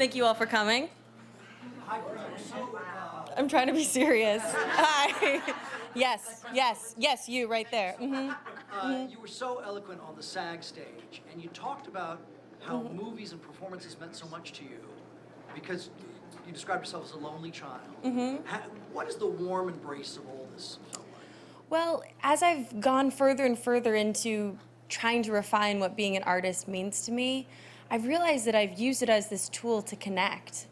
Thank you all for coming. Hi, Brie. You're so, I'm trying to be serious. Hi. Yes, you right there. you were so eloquent on the SAG stage, and you talked about how movies and performances meant so much to you because you described yourself as a lonely child. What is the warm embrace of all this felt like? Well, as I've gone further and further into trying to refine what being an artist means to me, I've realized that I've used it as this tool to connect.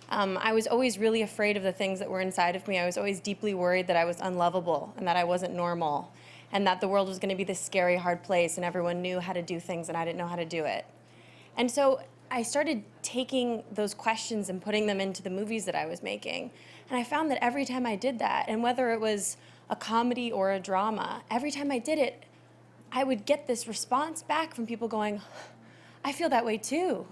I was always really afraid of the things that were inside of me. I was always deeply worried that I was unlovable and that I wasn't normal and that the world was going to be this scary, hard place and everyone knew how to do things and I didn't know how to do it. And so I started taking those questions and putting them into the movies that I was making. And I found that every time I did that, and whether it was a comedy or a drama, every time I did it, I would get this response back from people going, I feel that way too.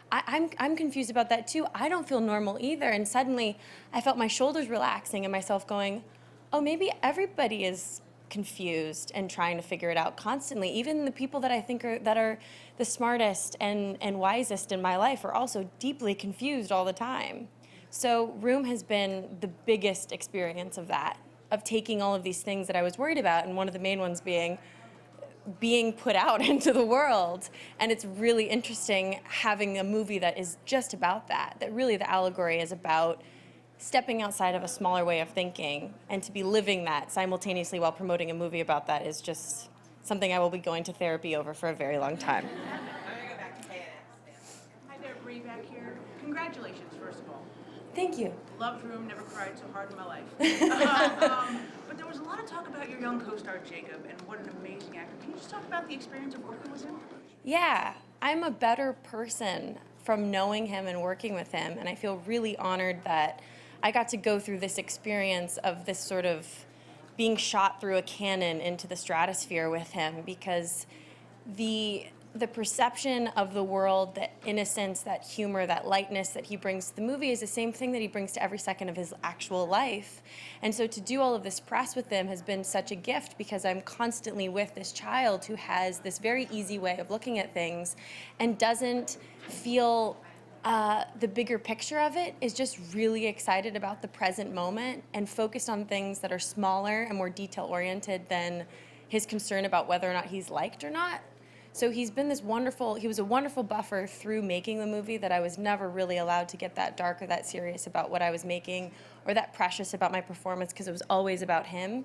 I'm confused about that too. I don't feel normal either. And suddenly I felt my shoulders relaxing and myself going, oh, maybe everybody is confused and trying to figure it out constantly. Even the people that I think are the smartest and wisest in my life are also deeply confused all the time. So Room has been the biggest experience of that, of taking all of these things that I was worried about, and one of the main ones being put out into the world. And it's really interesting having a movie that is just about that really the allegory is about stepping outside of a smaller way of thinking, and to be living that simultaneously while promoting a movie about that is just something I will be going to therapy over for a very long time. Hi there, Brie back here. Congratulations, first of all. Thank you. Loved Room, never cried so hard in my life. But there was a lot of talk about your young co-star, Jacob, and what an amazing actor. Can you just talk about the experience of working with him? Yeah, I'm a better person from knowing him and working with him, and I feel really honored that I got to go through this experience of this sort of being shot through a cannon into the stratosphere with him, because the perception of the world, that innocence, that humor, that lightness that he brings to the movie is the same thing that he brings to every second of his actual life. And so to do all of this press with him has been such a gift, because I'm constantly with this child who has this very easy way of looking at things and doesn't feel the bigger picture of it, is just really excited about the present moment and focused on things that are smaller and more detail-oriented than his concern about whether or not he's liked or not. So he was a wonderful buffer through making the movie, that I was never really allowed to get that dark or that serious about what I was making or that precious about my performance, because it was always about him.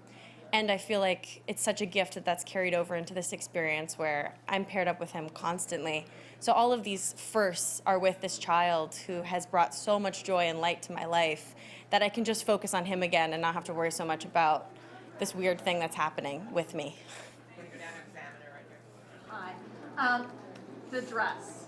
And I feel like it's such a gift that that's carried over into this experience where I'm paired up with him constantly. So all of these firsts are with this child who has brought so much joy and light to my life that I can just focus on him again and not have to worry so much about this weird thing that's happening with me. Hi. The dress.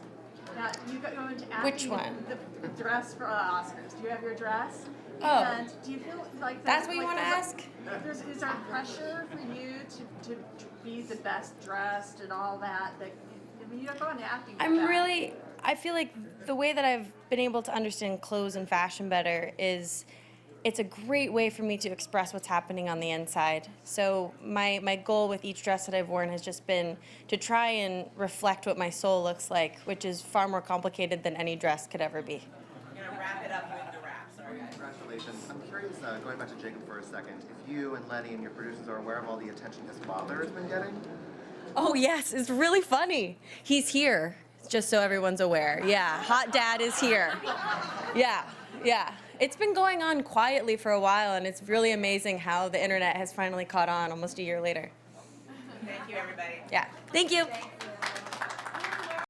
Now, you go into acting. Which one? The dress for Oscars. Do you have your dress? Oh. And do you feel like That's what you want to ask? Is there pressure for you to be the best dressed and all that? I mean, you don't go into acting with that. I feel like the way that I've been able to understand clothes and fashion better is it's a great way for me to express what's happening on the inside. So my goal with each dress that I've worn has just been to try and reflect what my soul looks like, which is far more complicated than any dress could ever be. We're going to wrap it up with the wrap, sorry. Congratulations. I'm curious, going back to Jacob for a second, if you and Lenny and your producers are aware of all the attention his father has been getting? Oh yes, it's really funny. He's here, just so everyone's aware. Yeah, Hot Dad is here. Yeah. It's been going on quietly for a while, and it's really amazing how the internet has finally caught on almost a year later. Thank you, everybody. Yeah, thank you.